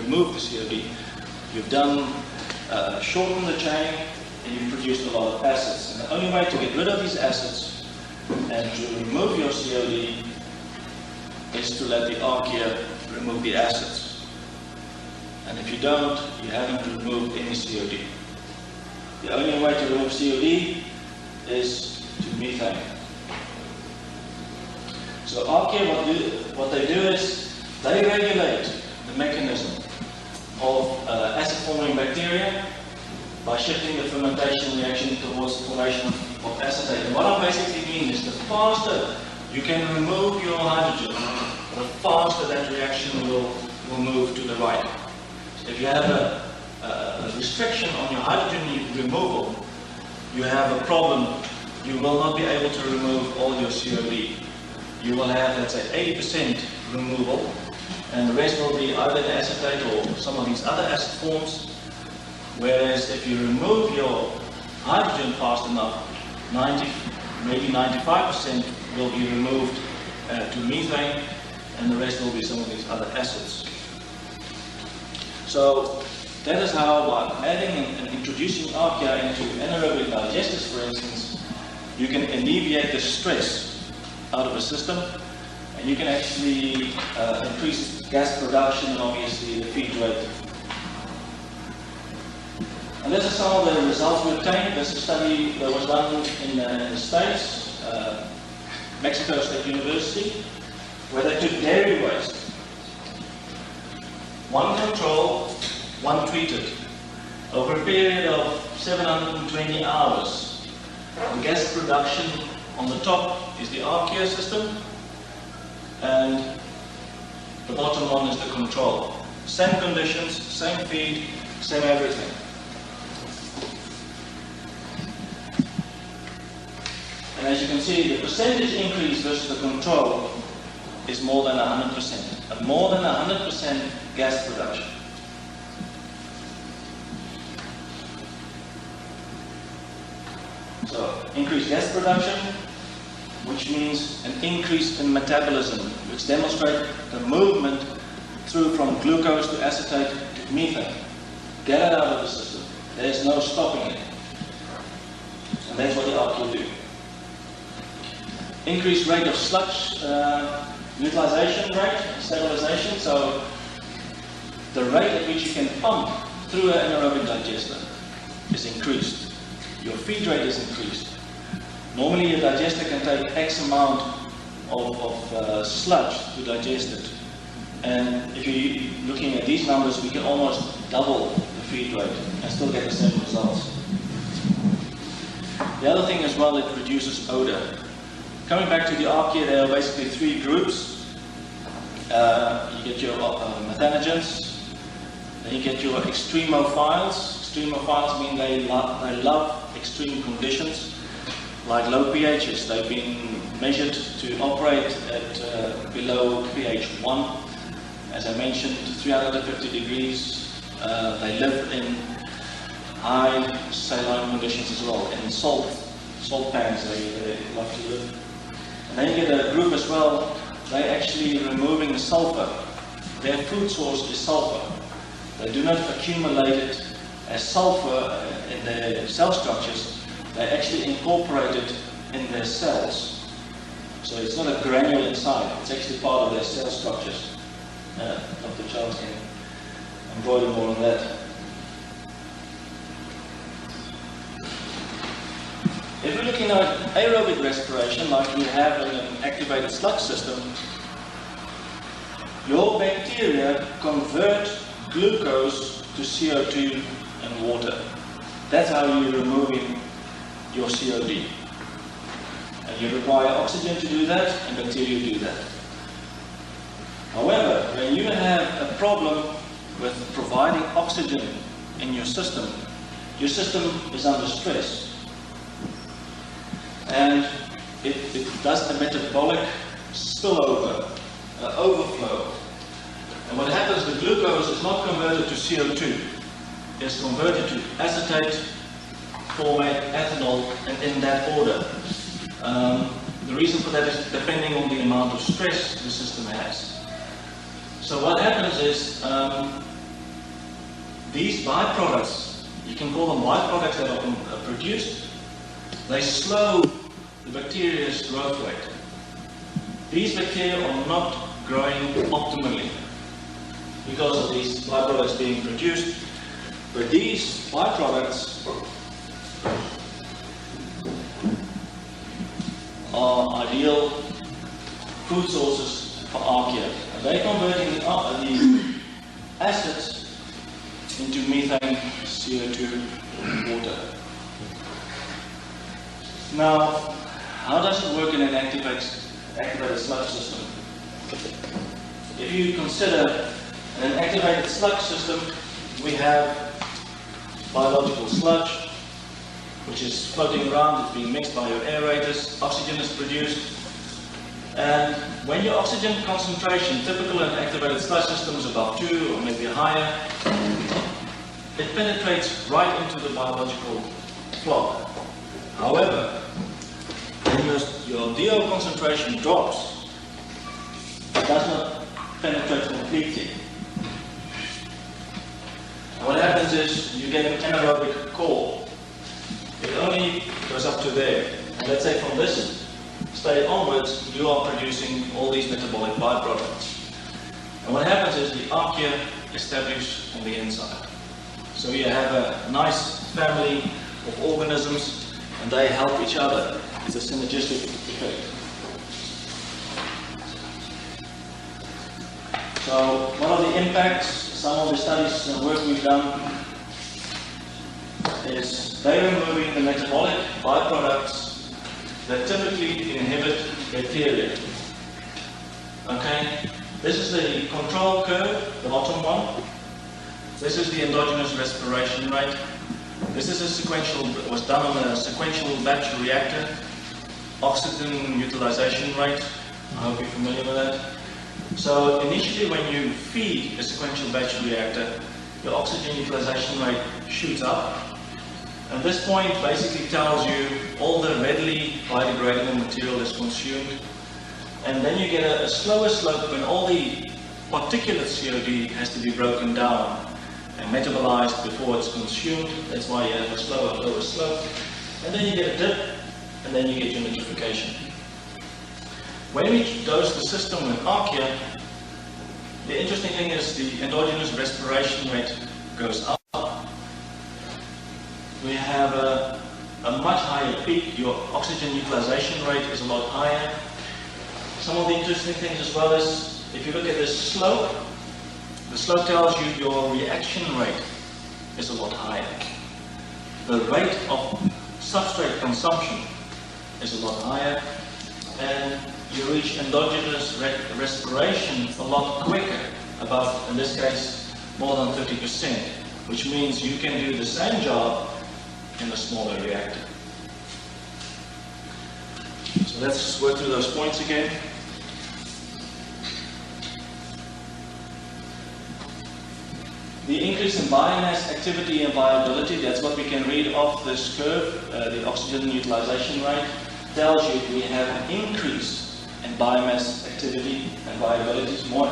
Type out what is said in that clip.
remove the COD. You've done shortened the chain and you've produced a lot of acids. And the only way to get rid of these acids and to remove your COD is to let the archaea remove the acids. And if you don't, you haven't removed any COD. The only way to remove COD is to methane. So archaea, what they do is they regulate the mechanism of acid-forming bacteria by shifting the fermentation reaction towards the formation of acetate. And what I basically mean is the faster you can remove your hydrogen, the faster that reaction will move to the right. So if you have a restriction on your hydrogen removal, you have a problem. You will not be able to remove all your COD. You will have, let's say, 80% removal, and the rest will be either the acetate or some of these other acid forms. Whereas if you remove your hydrogen fast enough, 90, maybe 95% will be removed to methane, and the rest will be some of these other acids. So that is how, by adding and introducing archaea into anaerobic digesters, for instance, you can alleviate the stress out of a system, and you can actually increase gas production and obviously the feed rate. And this is some of the results we obtained. This is a study that was done in the States, Mexico State University, where they took dairy waste, one control, one treated, over a period of 720 hours. The gas production on the top is the archaea system, and the bottom one is the control. Same conditions, same feed, same everything. And as you can see, the percentage increase versus the control is more than 100%. More than 100% gas production. So, increased gas production, which means an increase in metabolism, which demonstrates the movement through from glucose to acetate to methane. Get it out of the system. There's no stopping it. And that's what the archaea do. Increased rate of sludge utilization rate, stabilization, so the rate at which you can pump through an anaerobic digester is increased. Your feed rate is increased. Normally a digester can take X amount of sludge to digest it. And if you're looking at these numbers, we can almost double the feed rate and still get the same results. The other thing as well, it reduces odor. Coming back to the archaea, there are basically three groups. You get your methanogens, then you get your extremophiles. Extremophiles mean they love extreme conditions, like low pHs. They've been measured to operate at below pH 1. As I mentioned, 350 degrees. They live in high saline conditions as well, in salt pans they love to live. And then you get a group as well, they're actually removing the sulfur. Their food source is sulfur. They do not accumulate it as sulfur in their cell structures. They actually incorporate it in their cells. So it's not a granule inside, it's actually part of their cell structures. Dr. Charles can embroider more on that. If we're looking at aerobic respiration, like we have in an activated sludge system, your bacteria convert glucose to CO2 and water. That's how you're removing your COD. And you require oxygen to do that, and bacteria do that. However, when you have a problem with providing oxygen in your system is under stress. And it does a metabolic spillover, overflow. And what happens, the glucose is not converted to CO2. It's converted to acetate, formate, ethanol, and in that order. The reason for that is depending on the amount of stress the system has. So what happens is, these byproducts, you can call them byproducts that are produced, they slow the bacteria's growth rate. These bacteria are not growing optimally because of these byproducts being produced, but these byproducts are ideal food sources for archaea. They're converting the acids into methane, CO2, and water. Now, how does it work in an activated sludge system? If you consider an activated sludge system, we have biological sludge, which is floating around, it's being mixed by your aerators, oxygen is produced, and when your oxygen concentration, typical in activated sludge system, is above 2 or maybe higher, it penetrates right into the biological floc. However, when your DO concentration drops, it does not penetrate completely. And what happens is you get an anaerobic core. It only goes up to there. And let's say from this state onwards, you are producing all these metabolic byproducts. And what happens is the archaea establish on the inside. So you have a nice family of organisms and they help each other. It's a synergistic effect. So one of the impacts, some of the studies and work we've done, is they're removing the metabolic byproducts that typically inhibit bacteria. Okay, this is the control curve, the bottom one. This is the endogenous respiration rate. This is a sequential, was done on a sequential batch reactor. Oxygen utilization rate, I hope you're familiar with that. So initially when you feed a sequential batch reactor, your oxygen utilization rate shoots up. And this point basically tells you all the readily biodegradable material is consumed. And then you get a slower slope when all the particulate COD has to be broken down and metabolized before it's consumed. That's why you have a slower, lower slope. And then you get a dip, and then you get your nitrification. When we dose the system with archaea, the interesting thing is the endogenous respiration rate goes up. We have a much higher peak. Your oxygen utilization rate is a lot higher. Some of the interesting things as well is, if you look at this slope, the slope tells you your reaction rate is a lot higher. The rate of substrate consumption is a lot higher, and you reach endogenous respiration a lot quicker, about, in this case, more than 30%, which means you can do the same job in a smaller reactor. So let's just work through those points again. The increase in biomass activity and viability, that's what we can read off this curve, the oxygen utilization rate, tells you we have an increase in biomass activity and viability. More